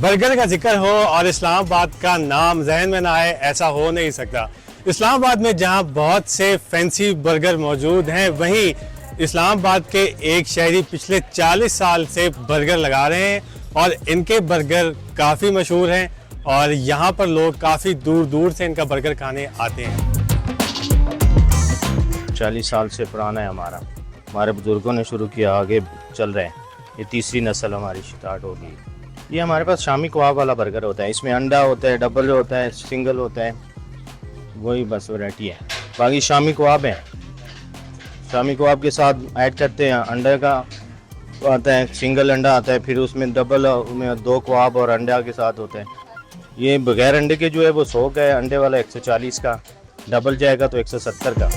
Burger का जिक्र हो और इस्लामाबाद का नाम जहन में ना आए, ऐसा हो नहीं सकता। इस्लामाबाद में जहां बहुत से फैंसी बर्गर मौजूद हैं, वहीं इस्लामाबाद के एक शहरी पिछले 40 साल से बर्गर लगा रहे हैं और इनके बर्गर काफ़ी मशहूर हैं और यहाँ पर लोग काफ़ी दूर दूर से इनका बर्गर खाने आते हैं। 40 साल से पुराना है हमारे बुज़ुर्गों ने शुरू किया, आगे चल रहे हैं। ये तीसरी नस्ल हमारी स्टार्ट होगी। ये हमारे पास शामी कबाब वाला बर्गर होता है, इसमें अंडा होता है, डबल होता है, सिंगल होता है, वही बस वैरायटी है। बाकी शामी कबाब है, शामी कबाब के साथ ऐड करते हैं अंडे का आता है, सिंगल अंडा आता है, फिर उसमें डबल में 2 कबाब और अंडा के साथ होता है। ये बगैर अंडे के जो है वो 100 का है, अंडे वाला 140 का, डबल जाएगा तो 170 का।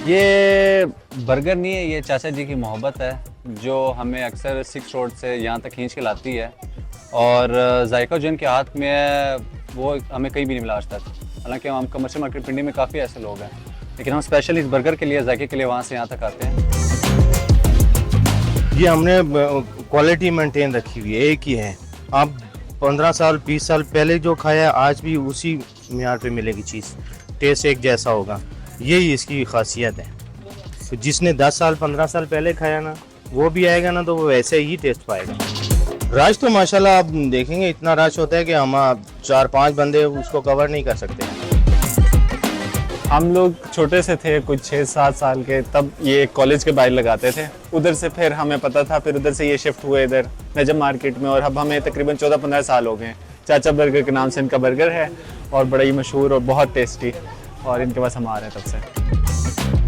ये बर्गर नहीं है, ये चाचा जी की मोहब्बत है जो हमें अक्सर 6 रोड से यहाँ तक खींच के लाती है और जायका जो इनके हाथ में है वो हमें कहीं भी नहीं मिला आज तक। हालांकि हम कमर्शियल मार्केट पिंडी में काफ़ी ऐसे लोग हैं, लेकिन हम स्पेशली इस बर्गर के लिए, जायके के लिए वहाँ से यहाँ तक आते हैं। ये हमने क्वालिटी मेंटेन रखी हुई है, एक ही है। आप 15 साल 20 साल पहले जो खाया आज भी उसी मियार पे मिलेगी चीज़, टेस्ट एक जैसा होगा, यही इसकी खासियत है। तो जिसने 10 साल 15 साल पहले खाया ना, वो भी आएगा ना तो वो वैसे ही टेस्ट पाएगा। रश तो माशाल्लाह आप देखेंगे इतना रश होता है कि हम 4-5 बंदे उसको कवर नहीं कर सकते। हम लोग छोटे से थे, कुछ 6-7 साल के, तब ये कॉलेज के बाहर लगाते थे। उधर से फिर हमें पता था, फिर उधर से ये शिफ्ट हुए इधर नजम मार्केट में और अब हमें तकरीबन 14-15 साल हो गए। चाचा बर्गर के नाम से इनका बर्गर है और बड़ा ही मशहूर और बहुत टेस्टी, और इनके पास हम आ रहे हैं तब से।